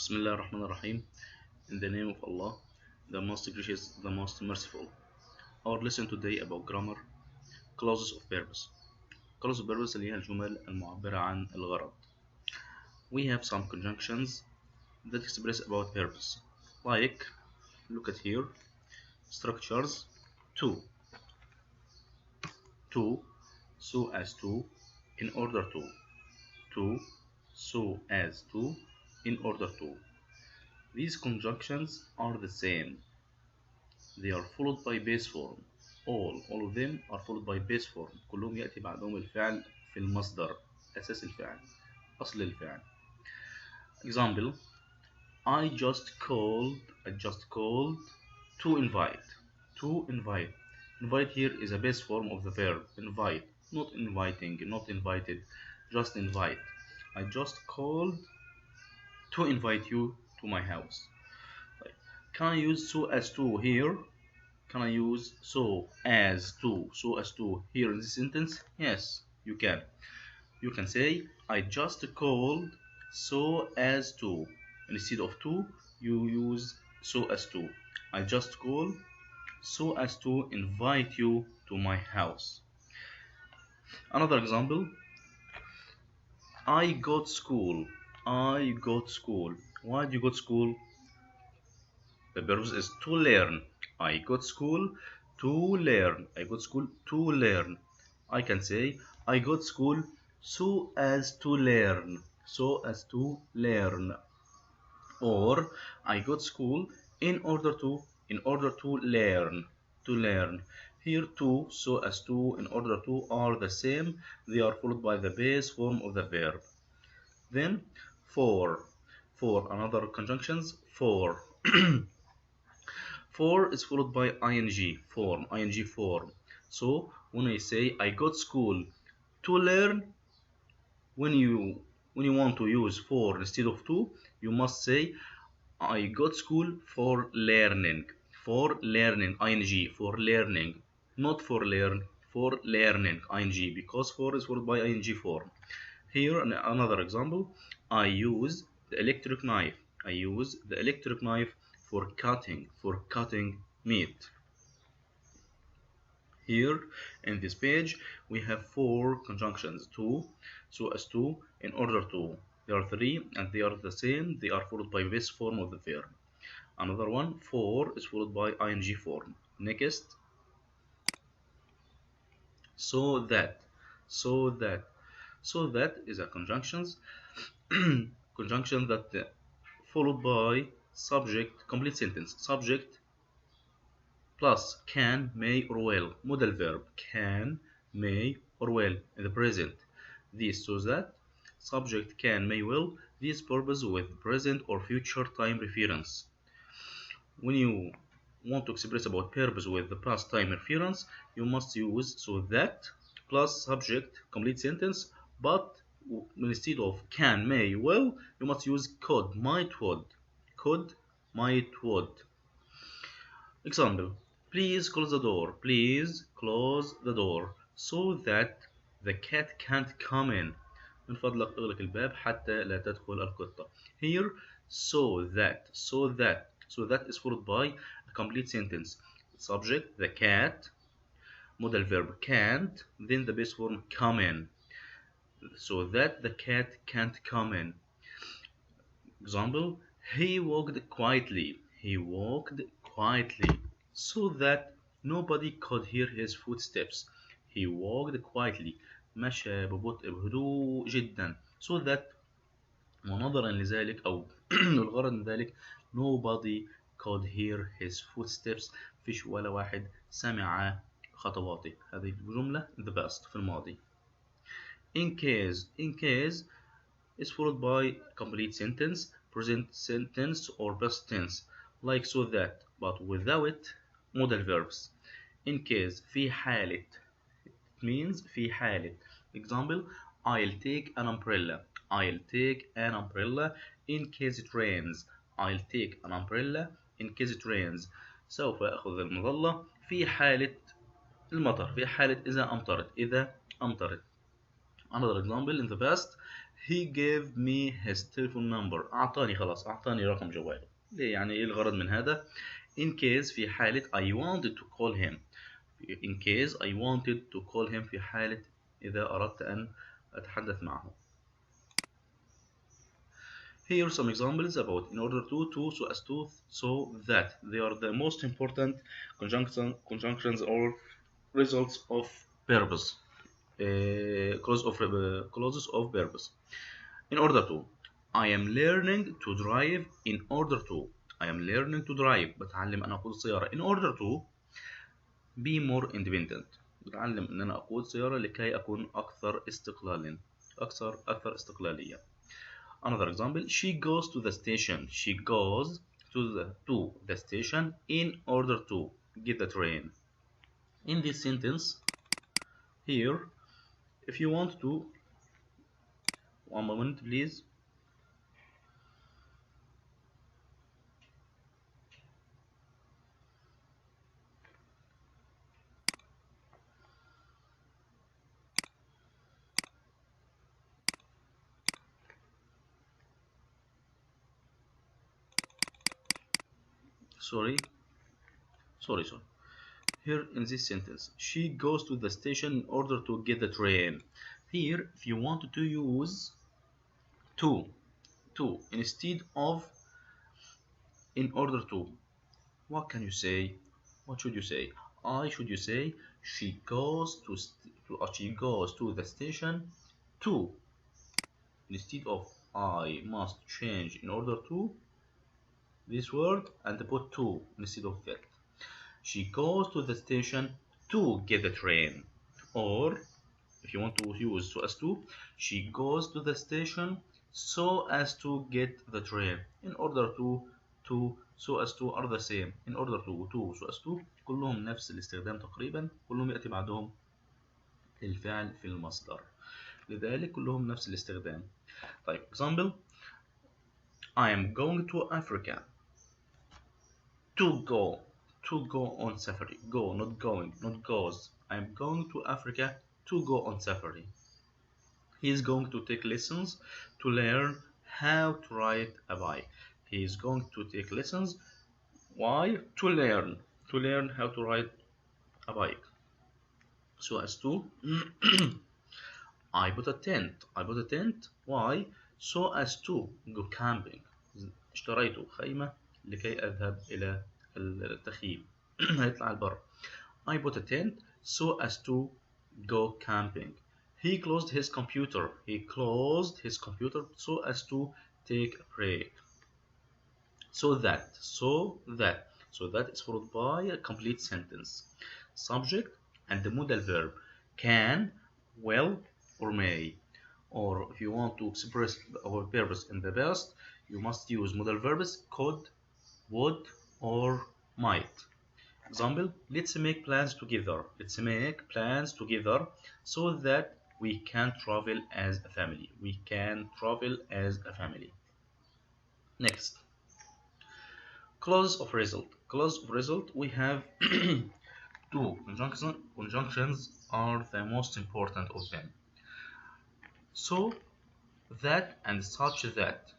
Bismillah ar-Rahman ar-Rahim. In the name of Allah, the most gracious, the most merciful. Our lesson today about grammar, clauses of purpose. clauses of purpose اللي هي الجمل المعبرة عن الغرض. We have some conjunctions that express about purpose. Like, look at here, structures, to, so as to, in order to, so as to, in order to. These conjunctions are the same. They are followed by base form. All of them are followed by base form. كلهم يأتي بعدهم الفعل في المصدر، أساس الفعل، أصل الفعل. Example: I just called to invite. Invite here is a base form of the verb invite, not inviting, not invited, just invite. I just called to invite you to my house. Can I use so as to here? Can I use so as to here in this sentence? Yes, you can. You can say I just called so as to. Instead of to, you use so as to. I just called so as to invite you to my house. Another example: I got school. Why do you go to school? The verb is to learn. I got school to learn. I can say I got school so as to learn. Or I got school in order to learn. Here to, so as to, in order to are the same. They are followed by the base form of the verb. Then for another conjunctions. For is followed by ing form. So when I say I got school to learn, when you want to use for instead of to, you must say I got school for learning, ing, for learning, not for learn, for learning, ing, because for is followed by ing form. Here another example: I use the electric knife. For cutting meat. Here in this page we have four conjunctions: to, so as to, in order to. There are three and they are the same. They are followed by base form of the verb. Another one, for, is followed by ing form. Next, so that is a conjunction that followed by subject, complete sentence, subject plus can, may, or will, modal verb, can, may, or will, in the present. This, so that, subject, can, may, will, these purpose with present or future time reference. When you want to express about purpose with the past time reference, you must use so that plus subject, complete sentence, but instead of can, may, will, you must use could, might, would. Example: please close the door so that the cat can't come in. من فضلك اغلق الباب حتى لا تدخل القطة. Here so that is followed by a complete sentence. Subject the cat, modal verb can't, then the base form come in, so that the cat can't come in. Example: he walked quietly so that nobody could hear his footsteps. He walked quietly. مشى ببطء بهدوء جدا. So that ونظرا لذلك أو الغرض من ذلك nobody could hear his footsteps. فيش ولا واحد سمع خطواته. هذه الجملة in the past في الماضي. In case is followed by complete sentence, present sentence or past tense, like so that, but without modal verbs. In case في حالة, it means في حالة. Example: I'll take an umbrella in case it rains. سوف أخذ المظلة في حالة المطر، إذا أمطرت. Another example in the past: he gave me his telephone number. أعطاني خلاص، أعطاني رقم جواله. ليه؟ يعني إيه الغرض من هذا؟ in case في حالة I wanted to call him. in case I wanted to call him في حالة إذا أردت أن أتحدث معه. Here are some examples about in order to, so as to, so that. They are the most important conjunctions or results of purpose. Clauses of purpose. In order to. I am learning to drive in order to. I am learning to drive. بتعلم أنا أقود السيارة. In order to be more independent. بتعلم إن أنا أقود سيارة لكي أكون أكثر استقلالا. أكثر استقلالية. Another example, she goes to the station. She goes to the station in order to get the train. In this sentence, here, if you want to, one moment please. Sorry. Here in this sentence, she goes to the station in order to get the train. Here, if you want to use to instead of in order to, what can you say? What should you say? Should you say she goes she goes to the station to, instead of I must change in order to this word and put to instead of that. She goes to the station to get the train. Or if you want to use so as to, she goes to the station so as to get the train. In order to so as to are the same. In order to so as to كلهم نفس الاستخدام تقريبا، كلهم يأتي بعدهم الفعل في المصدر، لذلك كلهم نفس الاستخدام. طيب example, I am going to Africa. To go on safari. Go, not going, not goes. I am going to Africa to go on safari. He is going to take lessons to learn how to ride a bike. He is going to take lessons. Why? To learn how to ride a bike. So as to I put a tent. Why? So as to go camping. اشتريت خيمة لكي أذهب إلى التخييم. هيطلع البر. I put a tent so as to go camping. He closed his computer so as to take a break. So that is followed by a complete sentence. Subject and the modal verb can, will, or may. Or if you want to express our purpose in the past, you must use modal verbs could, would, or might. Example, let's make plans together. So that we can travel as a family. Next, clause of result. We have two conjunctions are the most important of them. So that and such that.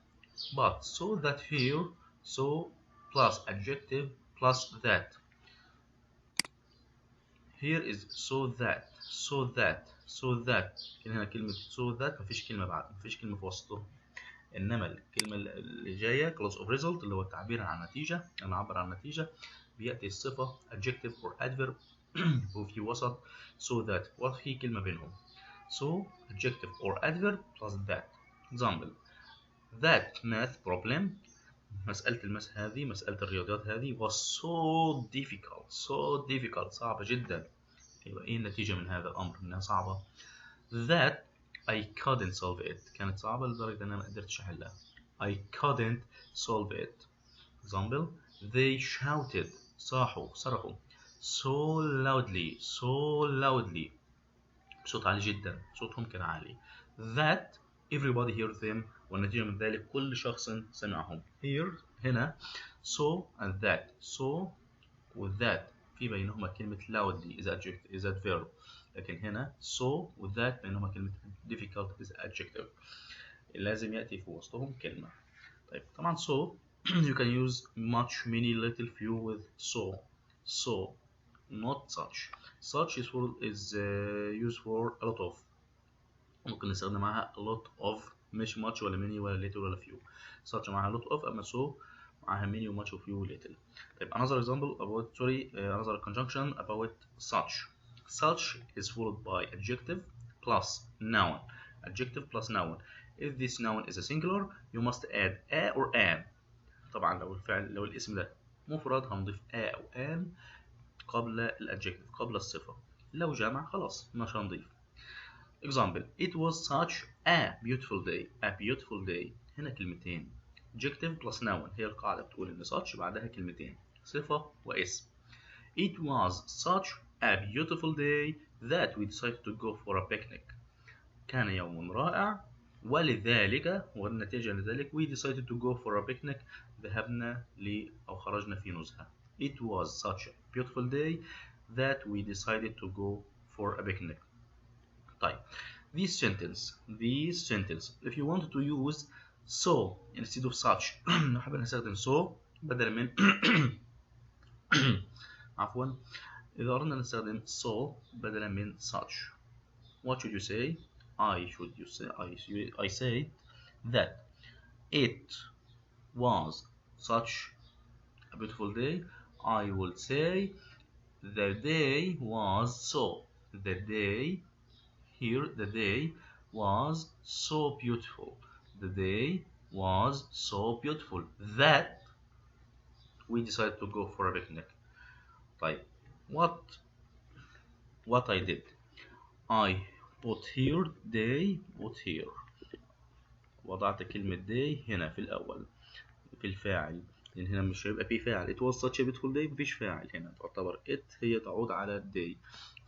But so that here, so plus adjective plus that. Here is so that هنا كلمة so that مفيش كلمة بعد، مفيش كلمة في وسطه، إنما الكلمة اللي جاية clause of result اللي هو التعبير عن نتيجة، أنا أعبر عن نتيجة، بيأتي الصفة adjective or adverb وفي وسط so that وفي كلمة بينهم. So adjective or adverb plus that. Example, that math problem، مسألة الماس هذه، مسألة الرياضيات هذه was so difficult صعبة جدا. يبقى ايه النتيجة من هذا الأمر؟ إنها صعبة. That I couldn't solve it، كانت صعبة لدرجة إن أنا ما قدرتش أحلها. I couldn't solve it. Example, they shouted، صرخوا so loudly بصوت عالي جدا، صوتهم كان عالي. That everybody heard them، والنتيجة من ذلك كل شخص سمعهم. هنا so and that. So with that في بينهما كلمة loudly is adverb، لكن هنا so with that بينهما كلمة difficult is adjective. لازم يأتي في وسطهم كلمة. طيب طبعا so you can use much, many, little, few with so not such is used for a lot of. ممكن نستخدم معاها a lot of، مش much ولا many ولا little ولا few. such معاها lot of، أما so معاها many و much و few و little. طيب another example about another conjunction about such is followed by adjective plus noun. adjective plus noun. if this noun is a singular you must add a or an. طبعا لو الاسم ده مفرد هنضيف a أو an قبل الادجكتيف، قبل الصفة. لو جمع خلاص مش هنضيف. example it was such a beautiful day. a beautiful day هنا كلمتين adjective plus noun. هي القاعدة بتقول إن such بعدها كلمتين صفة واسم. it was such a beautiful day that we decided to go for a picnic. كان يوم رائع ولذلك والنتيجة لذلك we decided to go for a picnic. ذهبنا أو خرجنا في نزهة. it was such a beautiful day that we decided to go for a picnic. طيب this sentence if you wanted to use so instead of such نحب نستخدم so بدلا من عفوا إذا أردنا نستخدم so بدلا من such what should you say? I say that it was such a beautiful day. I will say the day was so. The day was so beautiful. The day was so beautiful that we decided to go for a picnic. طيب what I did, I put here وضعت كلمة day هنا في الأول في الفاعل، لأن هنا مش هيبقى في فاعل. it was such a beautiful day مفيش فاعل هنا، تعتبر it هي تعود على day.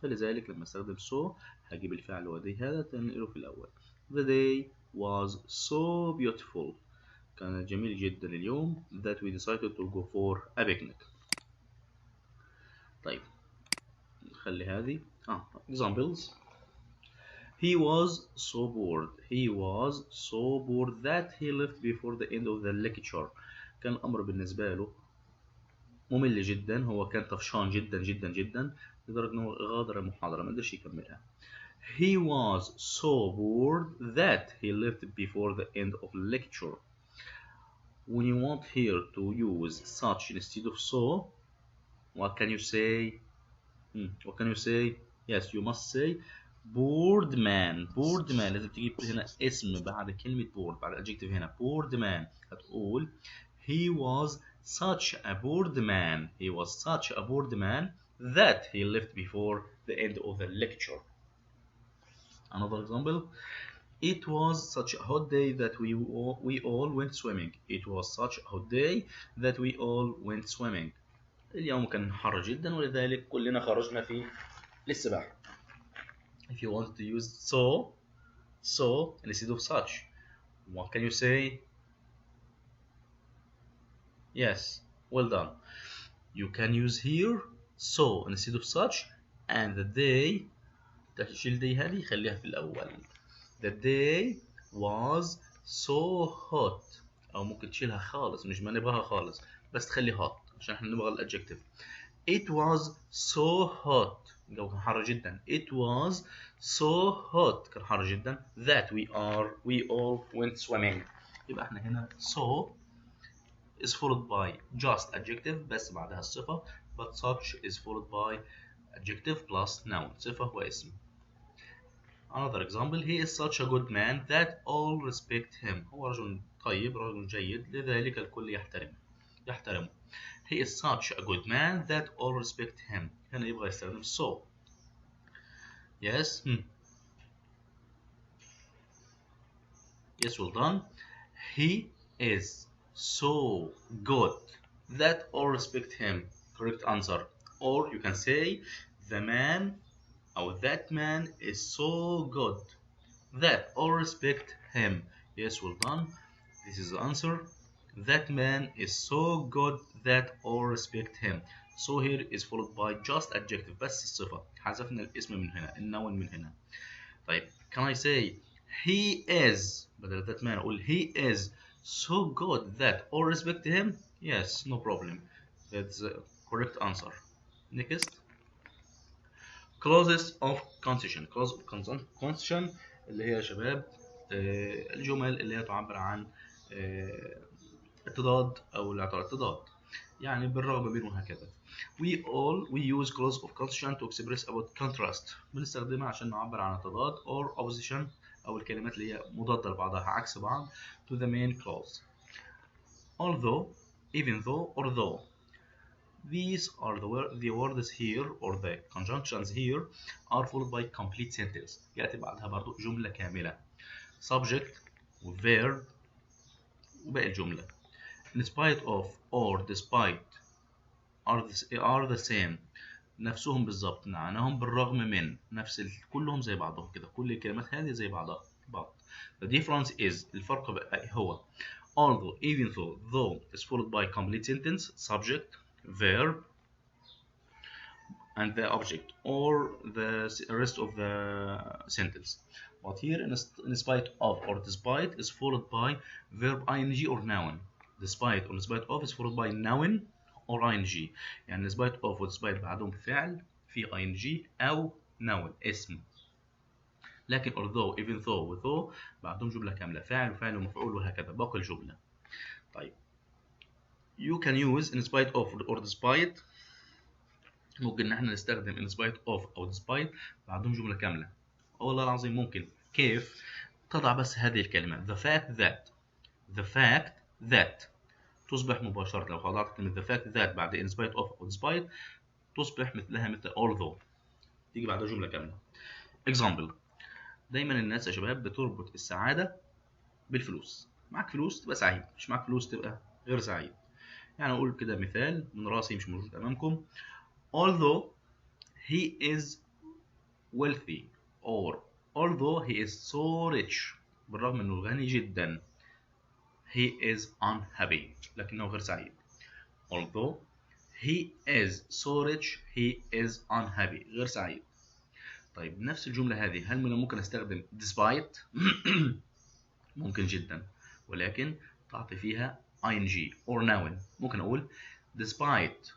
فلذلك لما استخدم so هجيب الفعل هو day هذا تنقله في الأول. the day was so beautiful كان جميل جدا اليوم that we decided to go for a picnic. طيب نخلي هذه examples. he was so bored that he left before the end of the lecture. كان الأمر بالنسبة له ممل جدا، هو كان طفشان جدا جدا جدا لدرجة أنه غادر المحاضرة ما قدرش يكملها. he was so bored that he left before the end of the lecture. when you want here to use such instead of so what can you say? yes you must say bored man. لازم تجيب هنا اسم بعد كلمة bored، بعد adjective هنا bored man هتقول he was such a bored man that he left before the end of the lecture. another example. it was such a hot day that we all went swimming. اليوم كان حر جدا ولذلك كلنا خرجنا للسباحة. if you want to use so instead of such what can you say? yes, well done. you can use here so instead of such and the day تشيل day هذه خليها في الأول. the day was so hot أو ممكن تشيلها خالص، مش ما نبغاها خالص بس تخلي hot عشان احنا نبغى الادجكتيف. it was so hot الجو كان حر جدا. it was so hot كان حر جدا that we all went swimming. يبقى احنا هنا so is followed by just adjective بس بعدها الصفة، but such is followed by adjective plus noun صفة واسم. another example. he is such a good man that all respect him. هو رجل طيب، رجل جيد لذلك الكل يحترمه. he is such a good man that all respect him. هنا يبغى يستخدم so. yes yes well done. he is so good that all respect him. correct answer. or you can say the man or that man is so good that all respect him. yes well done. this is the answer. that man is so good that all respect him. so here is followed by just adjective بس الصفة، حذفنا الاسم من هنا، النون من هنا. طيب can I say he is بدل that man أقول he is so good that all respect him. Yes, no problem. That's the correct answer. Next, clauses of concession. clause of concession اللي هي يا شباب الجمل اللي هي تعبر عن التضاد أو الاعتراض يعني بالرغم من وهكذا. we use clause of concession to express about contrast. بنستخدمها عشان نعبر عن التضاد or opposition أو الكلمات اللي هي مضادة لبعضها عكس بعض to the main clause. although, even though, or though. These are the words here or the conjunctions here are followed by complete sentence. يأتي بعدها برضو جملة كاملة. subject verb وباقي الجملة. in spite of or despite are the same. نفسهم بالظبط معناهم بالرغم من نفس كلهم زي بعضهم كده كل الكلمات هذه زي بعضها بعض. The difference is الفرق بقى هو although, even though, though is followed by complete sentence, subject, verb, and the object or the rest of the sentence. But here in spite of or despite is followed by verb ing or noun. Despite or in spite of is followed by noun or ing. يعني in spite of و despite بعدهم فعل في ing أو noun اسم. لكن although, even though و though بعدهم جملة كاملة فاعل وفاعل ومفعول وهكذا باقي الجملة. طيب you can use in spite of or despite. ممكن ان احنا نستخدم in spite of او despite بعدهم جملة كاملة. والله العظيم ممكن. كيف؟ تضع بس هذه الكلمة the fact that تصبح مباشرة لو وضعت كلمة the fact that بعد in spite of أو despite تصبح مثلها مثل although تيجي بعدها جملة كاملة. example دايما الناس يا شباب بتربط السعادة بالفلوس. معك فلوس تبقى سعيد، مش معك فلوس تبقى غير سعيد. يعني أقول كده مثال من راسي مش موجود أمامكم. although he is wealthy or although he is so rich بالرغم انه غني جدا he is unhappy لكنه غير سعيد. although he is so rich he is unhappy غير سعيد. طيب نفس الجملة هذه هل من الممكن استخدم despite؟ ممكن جدا ولكن تعطي فيها ing or noun. ممكن اقول despite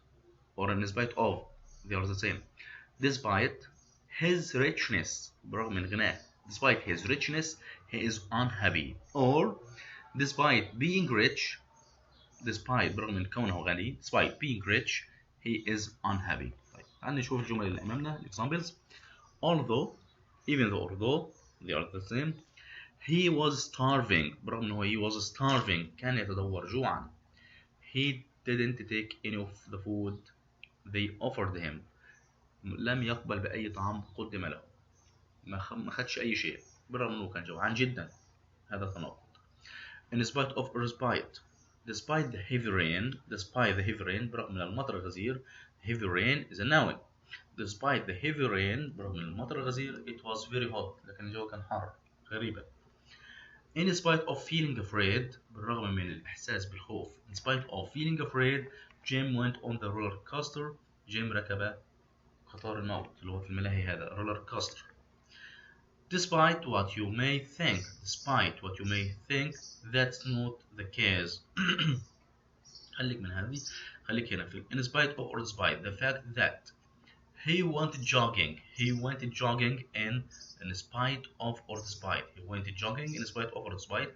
or in spite of they are the same. despite his richness برغم من غناه despite his richness he is unhappy or despite being rich despite برغم من كونه غني despite being rich he is unhappy. طيب تعال نشوف الجمل اللي امامنا examples. although, even though, although they are the same. he was starving برغم انه he was starving كان يتدور جوعا. he didn't take any of the food they offered him لم يقبل بأي طعام قدم له. ما خدش أي شيء بالرغم أنه كان جوعان جدا. هذا تناقض. in spite of or despite the heavy rain برغم من المطر الغزير heavy rain is a noun. despite the heavy rain برغم من المطر الغزير it was very hot لكن الجو كان حار غريبة. in spite of feeling afraid بالرغم من الإحساس بالخوف in spite of feeling afraid Jim went on the roller coaster. جيم ركب قطار الموت اللي هو في الملاهي هذا roller coaster. despite what you may think that's not the case. خليك من هذه خليك هنا في in spite of or despite the fact that he went jogging in spite of or despite he went jogging in spite of or despite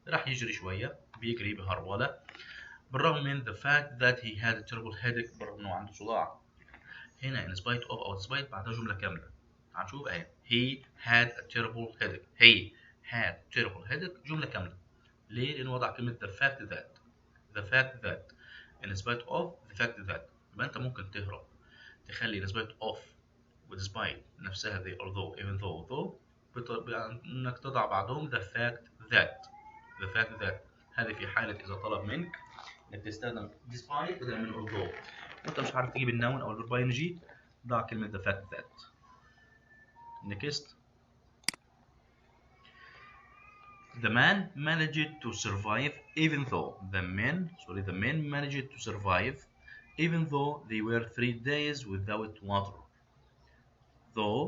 راح يجري شوية بيجري بهرولة بالرغم من the fact that he had a terrible headache بالرغم انه عنده صداع. هنا in spite of or despite بعدها جملة كاملة. تعال نشوف اهي he had a terrible headache جملة كاملة. ليه؟ لأنه وضع كلمة the fact that in spite of the fact that. يبقى أنت ممكن تهرب تخلي in spite of و despite نفسها زي although even though إنك تضع بعدهم the fact that هذه في حالة إذا طلب منك إنك تستخدم despite بدل من although وأنت مش عارف تجيب النون أو الفيرب ing ضع كلمة the fact that. next the man managed to survive even though the men managed to survive even though they were 3 days without water. though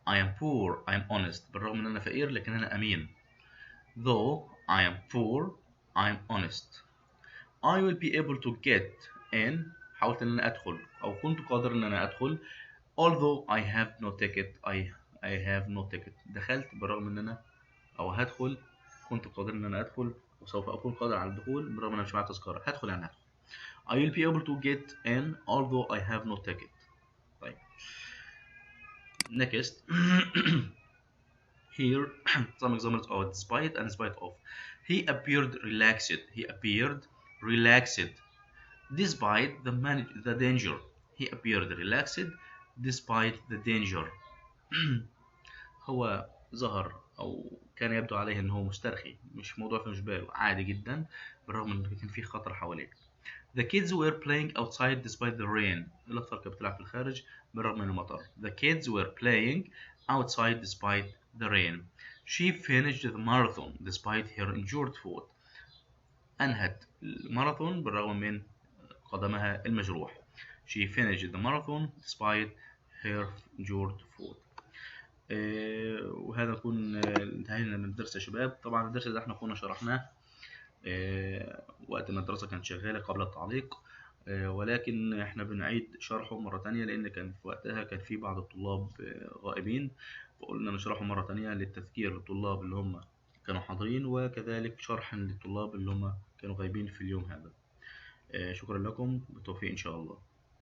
I am poor I am honest. بالرغم ان انا فقير لكن انا امين. Though I am poor I am honest. I will be able to get in. حاولت ان انا ادخل او كنت قادر ان انا ادخل. Although I have no ticket I have no ticket. دخلت بالرغم ان انا او هدخل كنت قادر ان انا ادخل وسوف اكون قادر على الدخول بالرغم ان انا مش معايا تذكرة. هدخل يعني هدخل. I will be able to get in although I have no ticket. طيب next. Here some examples are despite and spite of. He appeared relaxed. He appeared relaxed despite the danger. He appeared relaxed despite the danger. هو ظهر أو كان يبدو عليه إن هو مسترخي، مش موضوع في مش باله، عادي جدا بالرغم إن كان في خطر حواليه. The kids were playing outside despite the rain. الأطفال كانت بتلعب في الخارج بالرغم من المطر. The kids were playing outside despite the rain. She finished the marathon despite her injured foot. أنهت الماراثون بالرغم من قدمها المجروح. She finished the marathon despite her injured foot. وهذا نكون انتهينا من الدرس يا شباب. طبعا الدرس ده احنا كنا شرحناه وقت ما الدراسة كانت شغالة قبل التعليق، ولكن احنا بنعيد شرحه مرة تانية لأن كان في وقتها كان في بعض الطلاب غائبين، فقلنا نشرحه مرة تانية للتذكير للطلاب اللي هم كانوا حاضرين وكذلك شرحا للطلاب اللي هم كانوا غايبين في اليوم هذا. شكرا لكم، بالتوفيق إن شاء الله.